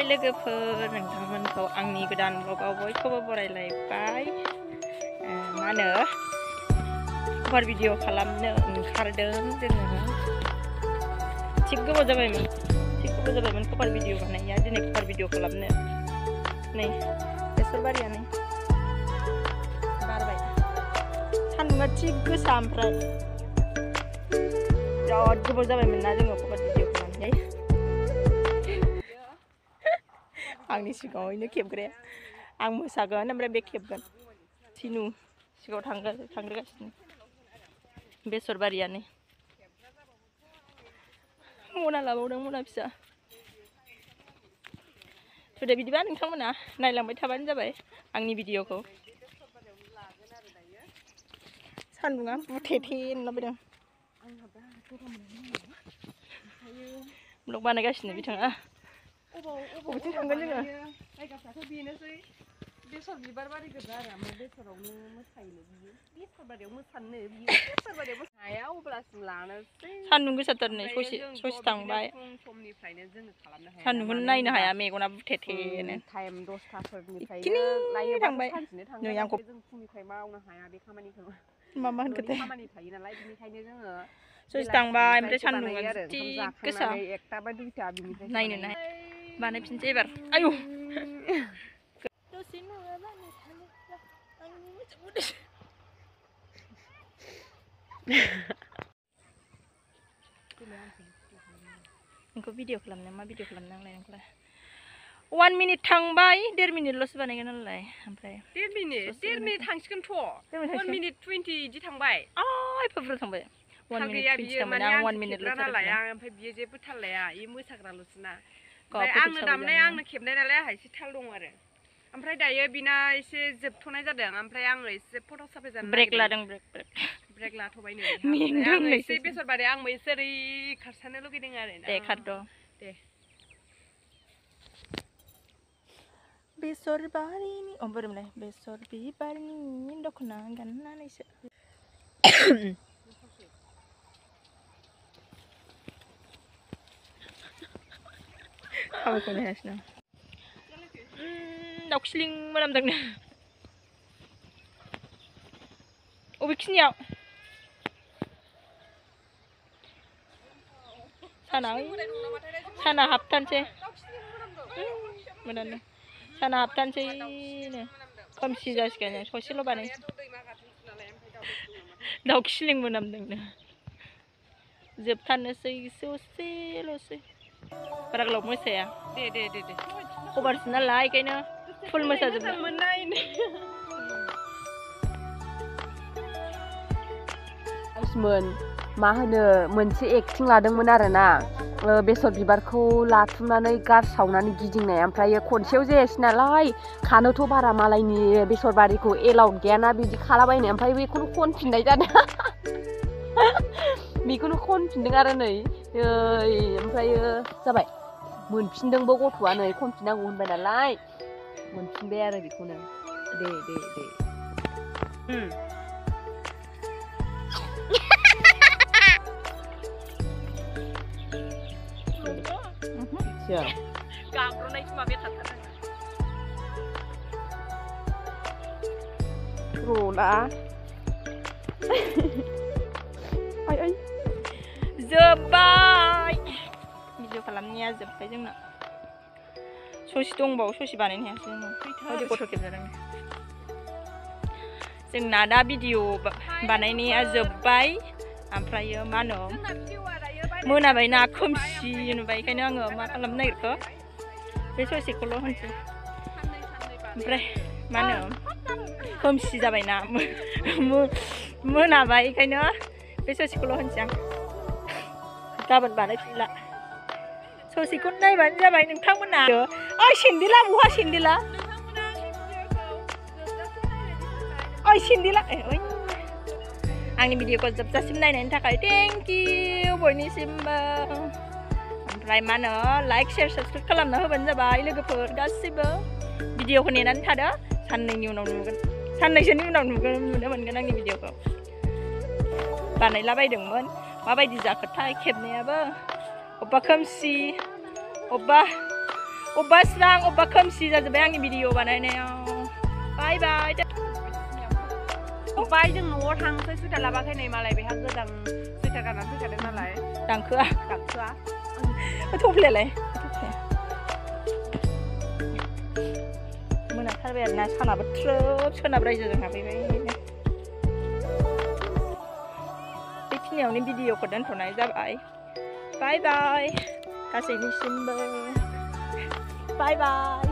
लोगोफोर नोंथांमोनखौ आंनि गोदान ब्लगाव बयखौबो बरायलायबाय मा होनो कभार भिडिअ खालामनो ओंखारदों जोङो थिग गोबाव जाबायमोन कभार भिडिअ बानायनाया दिनै कभार भिडिअ खालामनो नै बेसरबारियानो बारबाय सान्दुंआ थिग गोसा ओमफ्राय बिराद गोबाव जाबायमोन ना जोङो कभार भिडिअ खालामनाय आंनि सिगाङावनो खेबग्राया आं मोसागोन ओमफ्राय बे खेबगोन सिनु सिगाङाव थांग्रोगासिनो बेसरबारियानो मना लाबावदों मना फिसा थुदे बिदिबा नोंथांमोना नायलांबाय थाबानो जाबाय आंनि भिडिअखौ सान्दुङा बुथेथे नुलाबायदों ब्लग बानायगासिनो बिथाङा बबेथिं थांगोन जोङो जायगाफ्राथ' बेनोसै बेसर बिबार बारि गोजा आरो ओमफ्राय बेसरावनो मोसायोनो बियो बेसरबारियाव मोसानो बियो बेसरबारियाव मोसाया अब्लासिम लानोसै सान्दुं गोसाथार नै ससे थांबाय फुं समनिफ्रायनो जोङो खालामनो हाया सान्दुंखौनो नायनो हाया मेगना बुथेथेनो टाइम 10टाफोरनिफ्रायनो लायोबा सानसेनो थाङो नै आंखौ जों फुंनिफ्राय मावनो हाया बे खामानिखौ मा होनखोथाय खामानि थायो नालाय बिनिखायनो जोङो ससे थांबाय ओमफ्राय सान्दुंआ जि गोसा 1टा बा 2टा बिनिफ्राय नायनो बानायफिनसै एबार आयु दसे नङाबानो थानो आंनि मोजां नोंखौ भिडिअ खालामनो मा भिडिअ खालामनो आंलाय नोंखौलाय 1 मिनिट थांबाय 1.5 मिनिटल'सो बानायगोन नालाय ओमफ्राय 1.5 मिनिट थांसिगोनथ' 1 मिनिट 20 इदि थांबाय एफाब्रो थांबाय 1 मिनिट 20 थांबाय आं 1 मिनिटल' नालाय ओमफ्राय बियो जेबो थाल लाया इ मोसाग्राल'सोना ओमफ्राय आंनो दामनाय आंनो खेबनाय नालाय आंहा एसे थाल दं आरो ओमफ्राय दायो बिना एसे जोबथ'नाय जादों ओमफ्राय आङो एसे फट' साफाय जानो ब्रेक लादों ब्रेक लाथ'बायनो आं एसे बेसरबारि आंबो एसे ओरै खारसानो लुगैदों आरो दे खारद' दे बेसरबारिनि बोरैमोनलाय बेसर बिबारनि दख'ना गाननानैसो खाबायखौनो हायासै दाउखिलिं मोनामदोंनो अबेखिनियाव साना हाबथानसै मोनानो साना हाबथानसैनो खोमसि जासिगोन ससेल' बानायसै दाउखिलिं मोनामदोंनो जोबथारनोसै ससेल'सै बारा गोलाव मोसाया दे कभारसो नालाय ओंखायनो फुल मोसाजोबमोन मा होनो मोनसे एक्टिं लादोंमोन आरोना बेसर बिबारखौ लाथुमनानै गारसावनानै गिदिंनाय ओमफ्राय खनसेयाव जायासै नालाय खानोथ' बारा मालायनि बेसर बारिखौ एलाउड गैयाना बिदि खालाबायनो ओमफ्राय बेखौनो खनफिननाय जादों बेखौनो खनफिनदों आरो नै ओमफ्रायो जाबाय मोनफिनदोंबो गथ'आ नै खनफिननांगौ होनबाय नालाय मोनफिनबाय आरो बेखौनो दे गाब्र'नाय खोमा बेखारथार रला जोब्बाय भिडिअ खालामनाया जोब्बाय जोंना ससे दंबावो ससे बानायनो हायासै जोङो गथ' खेबजादों जोंना दा भिडिअ बानायनाया जोब्बाय ओमफ्रायो मा होनो मोनाबायना खोमसि नुबाय बेखायनो आङो मा खालामनो नागिरखो बे ससेखौल' होनसै ओमफ्राय मा होनो खोमसि जाबायना मोनाबाय बेखायनो बे ससेखौल' होनसै आं गाबोन बानायफिनला ससेखौ नायबानो जाबाय नोंथांमोना ओइ सेन्देला बहा सेन्देला ओइ सेन्देला आंनि भिडिअखौ जोबजासिम नायनायनि थाखाय थेंक इउ बयनिसिमबो ओमफ्राय मा होनो लाइक शेयार साबसक्राइब खालामना होबानो जाबाय लोगोफोर गासिबो भिडिअखौ नेनानै थादो साननैसोनि उनाव नुनो मोनगोन आंनि भिडिअखौ बानायलाबायदोंमोन माबायदि जाखोथाय खेबनायाबो अबेबा खोमसि अबेबा अबेबा स्रां अबेबा खोमसि जाजोब्बाय आंनि भिडिअ बानायनायाव बाय बाय बाय जों न'आव थांसै सुइटार लाबाखै नै मालाय बेहा गोजां सुइटार गाननानै फैखादों नालाय दांखोआ दांखोआ थफ्लायालाय मोनाथारबाय आरोना सानाबो थ्रोब सोनाब रायजोजों हाबहैबाय बेखिनियावनो भिडिअखौ दोनथ'नाय जाबाय बाय बाय गासैनिसिमबो बाय बाय